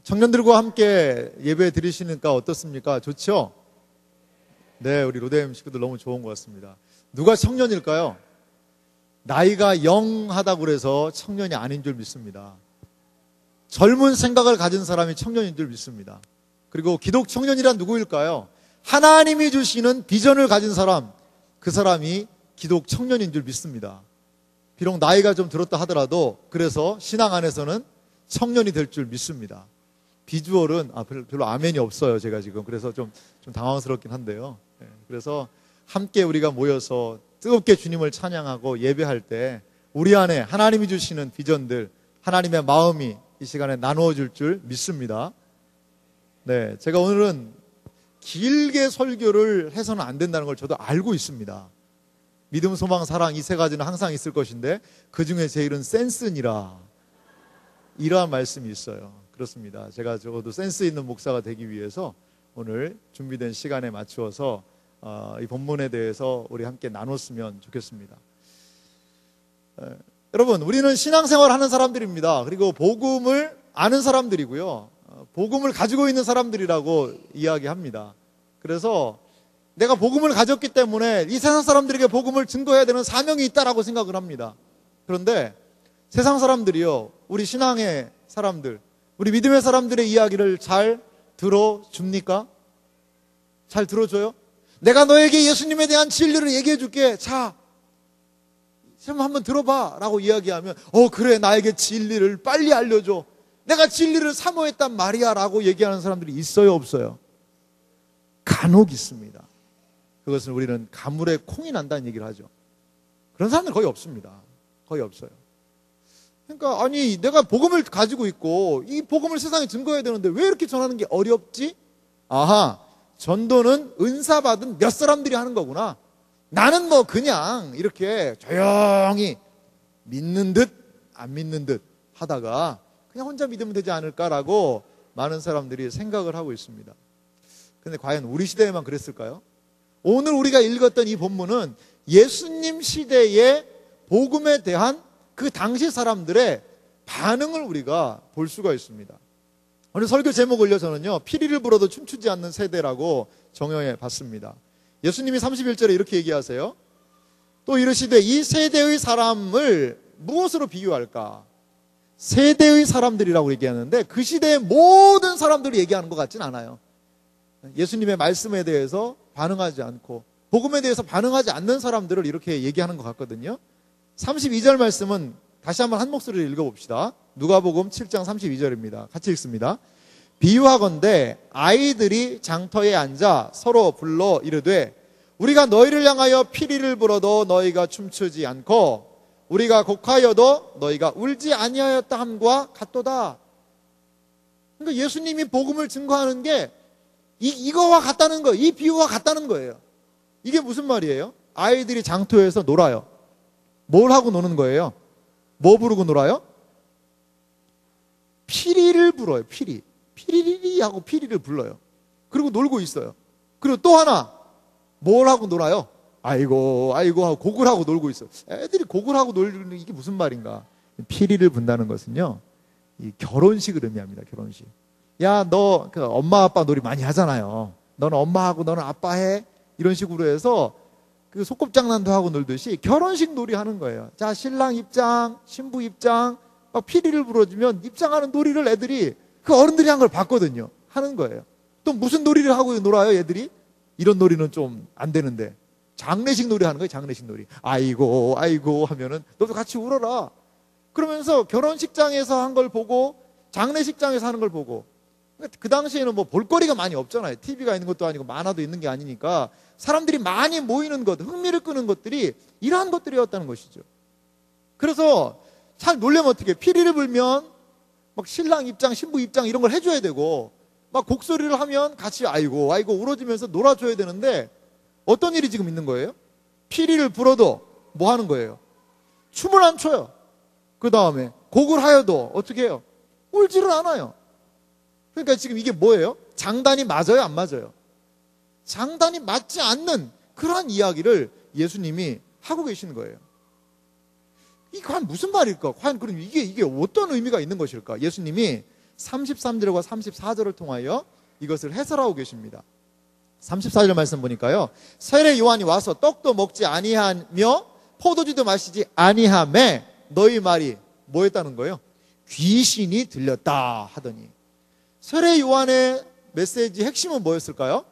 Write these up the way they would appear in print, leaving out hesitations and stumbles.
청년들과 함께 예배 드리시니까 어떻습니까? 좋죠? 네, 우리 로뎀 식구들 너무 좋은 것 같습니다. 누가 청년일까요? 나이가 영하다고 그래서 청년이 아닌 줄 믿습니다. 젊은 생각을 가진 사람이 청년인 줄 믿습니다. 그리고 기독 청년이란 누구일까요? 하나님이 주시는 비전을 가진 사람, 그 사람이 기독 청년인 줄 믿습니다. 비록 나이가 좀 들었다 하더라도 그래서 신앙 안에서는 청년이 될 줄 믿습니다. 비주얼은 별로 아멘이 없어요. 제가 지금 그래서 좀 당황스럽긴 한데요. 그래서 함께 우리가 모여서 뜨겁게 주님을 찬양하고 예배할 때 우리 안에 하나님이 주시는 비전들, 하나님의 마음이 이 시간에 나누어질 줄 믿습니다. 네, 제가 오늘은 길게 설교를 해서는 안 된다는 걸 저도 알고 있습니다. 믿음, 소망, 사랑 이 세 가지는 항상 있을 것인데 그 중에 제일은 센스니라, 이러한 말씀이 있어요. 그렇습니다. 제가 적어도 센스 있는 목사가 되기 위해서 오늘 준비된 시간에 맞추어서 이 본문에 대해서 우리 함께 나눴으면 좋겠습니다. 여러분, 우리는 신앙생활 하는 사람들입니다. 그리고 복음을 아는 사람들이고요. 복음을 가지고 있는 사람들이라고 이야기합니다. 그래서 내가 복음을 가졌기 때문에 이 세상 사람들에게 복음을 증거해야 되는 사명이 있다라고 생각을 합니다. 그런데 세상 사람들이요, 우리 신앙의 사람들, 우리 믿음의 사람들의 이야기를 잘 들어줍니까? 잘 들어줘요? 내가 너에게 예수님에 대한 진리를 얘기해 줄게. 자, 한번 들어봐 라고 이야기하면 그래, 나에게 진리를 빨리 알려줘. 내가 진리를 사모했단 말이야 라고 얘기하는 사람들이 있어요, 없어요? 간혹 있습니다. 그것은 우리는 가물에 콩이 난다는 얘기를 하죠. 그런 사람들은 거의 없습니다. 거의 없어요. 그러니까 아니, 내가 복음을 가지고 있고 이 복음을 세상에 증거해야 되는데 왜 이렇게 전하는 게 어렵지? 아하, 전도는 은사 받은 몇 사람들이 하는 거구나. 나는 뭐 그냥 이렇게 조용히 믿는 듯 안 믿는 듯 하다가 그냥 혼자 믿으면 되지 않을까라고 많은 사람들이 생각을 하고 있습니다. 그런데 과연 우리 시대에만 그랬을까요? 오늘 우리가 읽었던 이 본문은 예수님 시대의 복음에 대한 그 당시 사람들의 반응을 우리가 볼 수가 있습니다. 오늘 설교 제목을요, 저는요, 피리를 불어도 춤추지 않는 세대라고 정형해 봤습니다. 예수님이 31절에 이렇게 얘기하세요. 또 이르시되 이 세대의 사람을 무엇으로 비유할까? 세대의 사람들이라고 얘기하는데 그 시대의 모든 사람들을 얘기하는 것 같진 않아요. 예수님의 말씀에 대해서 반응하지 않고 복음에 대해서 반응하지 않는 사람들을 이렇게 얘기하는 것 같거든요. 32절 말씀은 다시 한번 한 목소리로 읽어봅시다. 누가복음 7장 32절입니다. 같이 읽습니다. 비유하건대 아이들이 장터에 앉아 서로 불러 이르되 우리가 너희를 향하여 피리를 불어도 너희가 춤추지 않고 우리가 곡하여도 너희가 울지 아니하였다 함과 같도다. 그러니까 예수님이 복음을 증거하는 게 이거와 같다는 거예요. 이 비유와 같다는 거예요. 이게 무슨 말이에요? 아이들이 장터에서 놀아요. 뭘 하고 노는 거예요? 뭐 부르고 놀아요? 피리를 불어요. 피리리 하고 피리를 불러요. 그리고 놀고 있어요. 그리고 또 하나, 뭘 하고 놀아요? 아이고 하고 곡을 하고 놀고 있어요. 애들이 곡을 하고 놀는 이게 무슨 말인가? 피리를 분다는 것은요, 이 결혼식을 의미합니다. 결혼식. 야, 너 그 엄마 아빠 놀이 많이 하잖아요. 너는 엄마하고 너는 아빠 해. 이런 식으로 해서 그 소꿉장난도 하고 놀듯이 결혼식 놀이 하는 거예요. 자, 신랑 입장, 신부 입장, 막 피리를 불어주면 입장하는 놀이를 애들이 그 어른들이 한 걸 봤거든요. 하는 거예요. 또 무슨 놀이를 하고 놀아요, 애들이? 이런 놀이는 좀 안 되는데 장례식 놀이 하는 거예요. 장례식 놀이. 아이고 하면은 너도 같이 울어라. 그러면서 결혼식장에서 한 걸 보고 장례식장에서 하는 걸 보고, 그 당시에는 뭐 볼거리가 많이 없잖아요. TV가 있는 것도 아니고 만화도 있는 게 아니니까 사람들이 많이 모이는 것, 흥미를 끄는 것들이 이러한 것들이었다는 것이죠. 그래서 잘 놀려면 어떻게, 피리를 불면 막 신랑 입장, 신부 입장 이런 걸 해줘야 되고, 막 곡소리를 하면 같이 아이고 울어주면서 놀아줘야 되는데 어떤 일이 지금 있는 거예요? 피리를 불어도 뭐 하는 거예요? 춤을 안 춰요. 그 다음에 곡을 하여도 어떻게 해요? 울지를 않아요. 그러니까 지금 이게 뭐예요? 장단이 맞아요, 안 맞아요? 장단이 맞지 않는 그러한 이야기를 예수님이 하고 계시는 거예요. 이게 과연 무슨 말일까? 과연 그럼 이게 어떤 의미가 있는 것일까? 예수님이 33절과 34절을 통하여 이것을 해설하고 계십니다. 34절 말씀 보니까요. 세례 요한이 와서 떡도 먹지 아니하며 포도주도 마시지 아니하매 너희 말이 뭐였다는 거예요? 귀신이 들렸다 하더니. 세례 요한의 메시지 핵심은 뭐였을까요?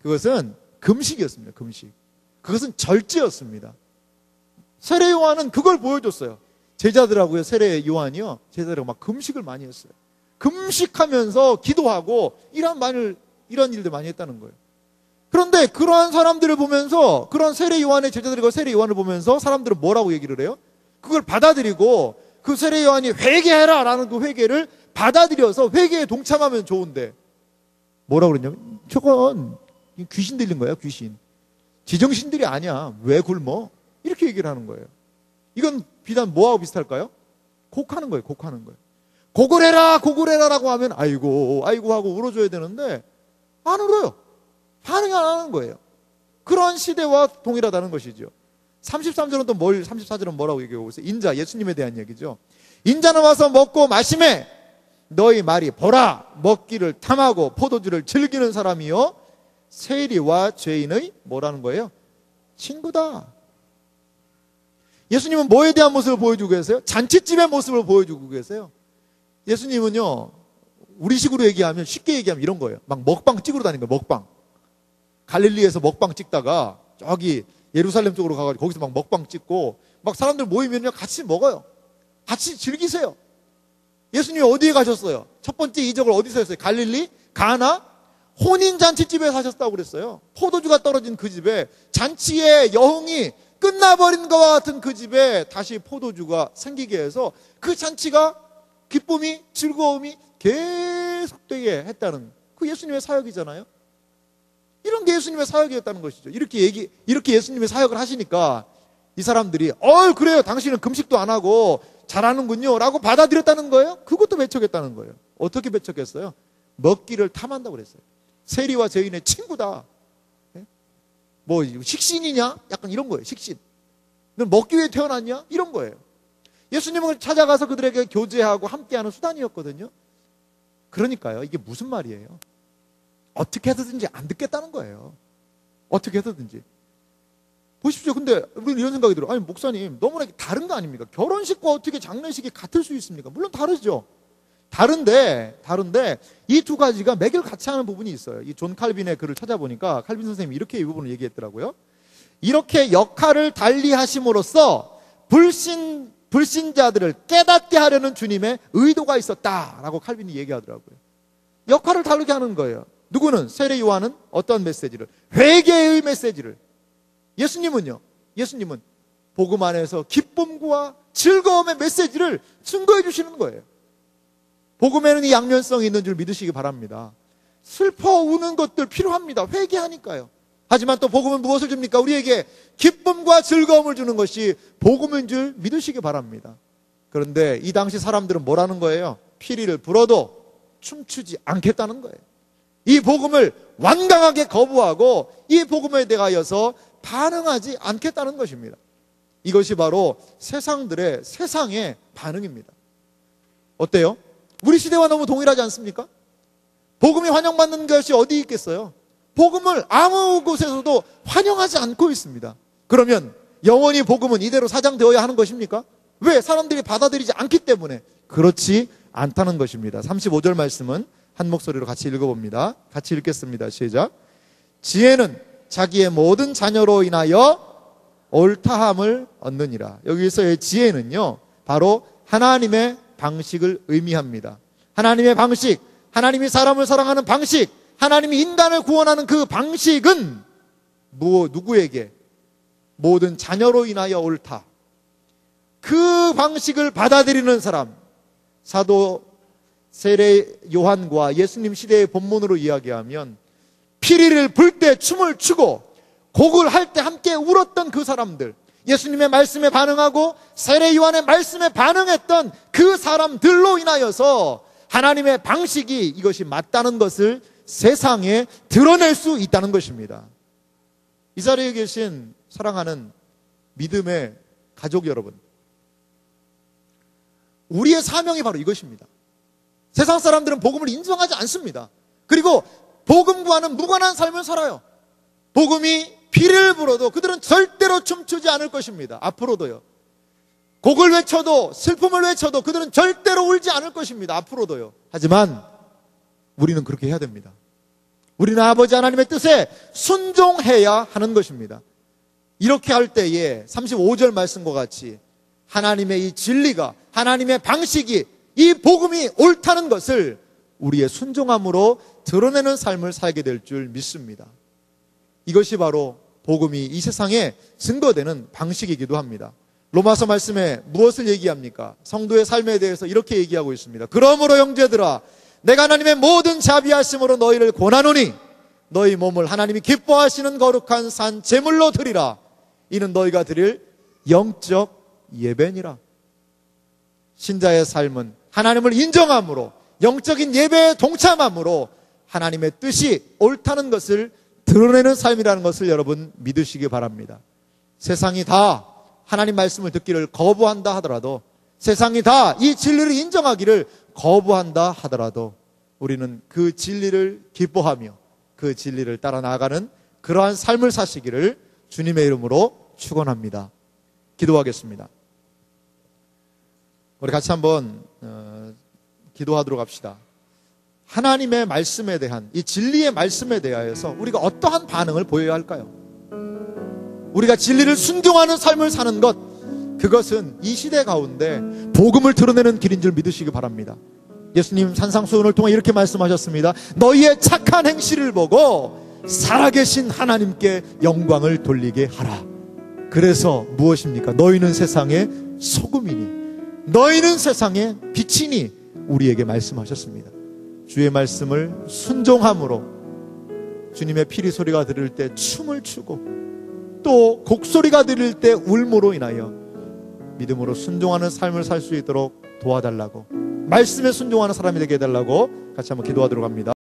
그것은 금식이었습니다. 금식. 그것은 절제였습니다. 세례 요한은 그걸 보여줬어요. 제자들하고요. 세례 요한이요. 제자들하고 막 금식을 많이 했어요. 금식하면서 기도하고 이런 일들 많이 했다는 거예요. 그런데 그러한 사람들을 보면서, 그런 세례 요한의 제자들과 세례 요한을 보면서 사람들은 뭐라고 얘기를 해요? 그걸 받아들이고 그 세례 요한이 회개해라 라는 그 회개를 받아들여서 회개에 동참하면 좋은데 뭐라고 그랬냐면 저건 귀신 들린 거야. 귀신. 지정신들이 아니야. 왜 굶어? 이렇게 얘기를 하는 거예요. 이건 비단 뭐하고 비슷할까요? 곡하는 거예요. 곡하는 거예요. 곡을 해라 라고 하면 아이고 하고 울어줘야 되는데 안 울어요. 반응이 안 하는 거예요. 그런 시대와 동일하다는 것이죠. 33절은 또 34절은 뭐라고 얘기하고 있어요? 인자, 예수님에 대한 얘기죠. 인자는 와서 먹고 마시매 너희 말이 보라 먹기를 탐하고 포도주를 즐기는 사람이요 세리와 죄인의 뭐라는 거예요? 친구다. 예수님은 뭐에 대한 모습을 보여주고 계세요? 잔치집의 모습을 보여주고 계세요. 예수님은요, 우리식으로 얘기하면, 쉽게 얘기하면 이런 거예요. 막 먹방 찍으러 다니는 거예요. 먹방. 갈릴리에서 먹방 찍다가 저기 예루살렘 쪽으로 가가지고 거기서 막 먹방 찍고 막 사람들 모이면요 같이 먹어요. 같이 즐기세요. 예수님이 어디에 가셨어요? 첫 번째 이적을 어디서 했어요? 갈릴리? 가나? 혼인잔치집에 사셨다고 그랬어요. 포도주가 떨어진 그 집에, 잔치의 여흥이 끝나버린 것과 같은 그 집에 다시 포도주가 생기게 해서 그 잔치가 기쁨이, 즐거움이 계속되게 했다는 그 예수님의 사역이잖아요. 이런 게 예수님의 사역이었다는 것이죠. 이렇게 예수님의 사역을 하시니까 이 사람들이 그래요. 당신은 금식도 안 하고 잘하는군요 라고 받아들였다는 거예요. 그것도 배척했다는 거예요. 어떻게 배척했어요? 먹기를 탐한다고 그랬어요. 세리와 죄인의 친구다. 뭐 식신이냐? 약간 이런 거예요. 식신. 넌 먹기 위해 태어났냐? 이런 거예요. 예수님을 찾아가서 그들에게 교제하고 함께하는 수단이었거든요. 그러니까요. 이게 무슨 말이에요? 어떻게 해서든지 안 듣겠다는 거예요. 어떻게 해서든지. 보십시오. 근데 우리는 이런 생각이 들어요. 아니 목사님 너무나 다른 거 아닙니까? 결혼식과 어떻게 장례식이 같을 수 있습니까? 물론 다르죠. 다른데 이 두 가지가 매결 같이 하는 부분이 있어요. 이 존 칼빈의 글을 찾아보니까 칼빈 선생님이 이렇게 이 부분을 얘기했더라고요. 이렇게 역할을 달리 하심으로써 불신자들을 깨닫게 하려는 주님의 의도가 있었다라고 칼빈이 얘기하더라고요. 역할을 다르게 하는 거예요. 누구는? 세례 요한은 어떤 메시지를? 회개의 메시지를. 예수님은요? 예수님은 복음 안에서 기쁨과 즐거움의 메시지를 증거해 주시는 거예요. 복음에는 이 양면성이 있는 줄 믿으시기 바랍니다. 슬퍼 우는 것들 필요합니다. 회개하니까요. 하지만 또 복음은 무엇을 줍니까? 우리에게 기쁨과 즐거움을 주는 것이 복음인 줄 믿으시기 바랍니다. 그런데 이 당시 사람들은 뭐라는 거예요? 피리를 불어도 춤추지 않겠다는 거예요. 이 복음을 완강하게 거부하고 이 복음에 대하여서 반응하지 않겠다는 것입니다. 이것이 바로 세상의 반응입니다. 어때요? 우리 시대와 너무 동일하지 않습니까? 복음이 환영받는 것이 어디 있겠어요? 복음을 아무 곳에서도 환영하지 않고 있습니다. 그러면 영원히 복음은 이대로 사장되어야 하는 것입니까? 왜? 사람들이 받아들이지 않기 때문에. 그렇지 않다는 것입니다. 35절 말씀은 한 목소리로 같이 읽어봅니다. 같이 읽겠습니다. 시작. 지혜는 자기의 모든 자녀로 인하여 옳다함을 얻느니라. 여기서의 지혜는요, 바로 하나님의 방식을 의미합니다. 하나님의 방식, 하나님이 사람을 사랑하는 방식, 하나님이 인간을 구원하는 그 방식은 누구에게? 모든 자녀로 인하여 옳다. 그 방식을 받아들이는 사람, 사도 세례 요한과 예수님 시대의 본문으로 이야기하면 피리를 불 때 춤을 추고 곡을 할 때 함께 울었던 그 사람들, 예수님의 말씀에 반응하고 세례 요한의 말씀에 반응했던 그 사람들로 인하여서 하나님의 방식이 이것이 맞다는 것을 세상에 드러낼 수 있다는 것입니다. 이 자리에 계신 사랑하는 믿음의 가족 여러분, 우리의 사명이 바로 이것입니다. 세상 사람들은 복음을 인정하지 않습니다. 그리고 복음과는 무관한 삶을 살아요. 복음이 피를 불어도 그들은 절대로 춤추지 않을 것입니다. 앞으로도요. 곡을 외쳐도 슬픔을 외쳐도 그들은 절대로 울지 않을 것입니다. 앞으로도요. 하지만 우리는 그렇게 해야 됩니다. 우리는 아버지 하나님의 뜻에 순종해야 하는 것입니다. 이렇게 할 때에 35절 말씀과 같이 하나님의 이 진리가, 하나님의 방식이, 이 복음이 옳다는 것을 우리의 순종함으로 드러내는 삶을 살게 될 줄 믿습니다. 이것이 바로 복음이 이 세상에 증거되는 방식이기도 합니다. 로마서 말씀에 무엇을 얘기합니까? 성도의 삶에 대해서 이렇게 얘기하고 있습니다. 그러므로 형제들아, 내가 하나님의 모든 자비하심으로 너희를 권하노니 너희 몸을 하나님이 기뻐하시는 거룩한 산 제물로 드리라. 이는 너희가 드릴 영적 예배니라. 신자의 삶은 하나님을 인정함으로, 영적인 예배에 동참함으로 하나님의 뜻이 옳다는 것을 드러내는 삶이라는 것을 여러분 믿으시기 바랍니다. 세상이 다 하나님 말씀을 듣기를 거부한다 하더라도, 세상이 다 이 진리를 인정하기를 거부한다 하더라도 우리는 그 진리를 기뻐하며 그 진리를 따라 나아가는 그러한 삶을 사시기를 주님의 이름으로 축원합니다. 기도하겠습니다. 우리 같이 한번 기도하도록 합시다. 하나님의 말씀에 대한, 이 진리의 말씀에 대하여서 우리가 어떠한 반응을 보여야 할까요? 우리가 진리를 순종하는 삶을 사는 것, 그것은 이 시대 가운데 복음을 드러내는 길인 줄 믿으시기 바랍니다. 예수님 산상수훈을 통해 이렇게 말씀하셨습니다. 너희의 착한 행실을 보고 살아계신 하나님께 영광을 돌리게 하라. 그래서 무엇입니까? 너희는 세상의 소금이니 너희는 세상의 빛이니 우리에게 말씀하셨습니다. 주의 말씀을 순종함으로 주님의 피리 소리가 들릴 때 춤을 추고 또 곡소리가 들릴 때 울므로 인하여 믿음으로 순종하는 삶을 살 수 있도록 도와달라고, 말씀에 순종하는 사람이 되게 해달라고 같이 한번 기도하도록 합니다.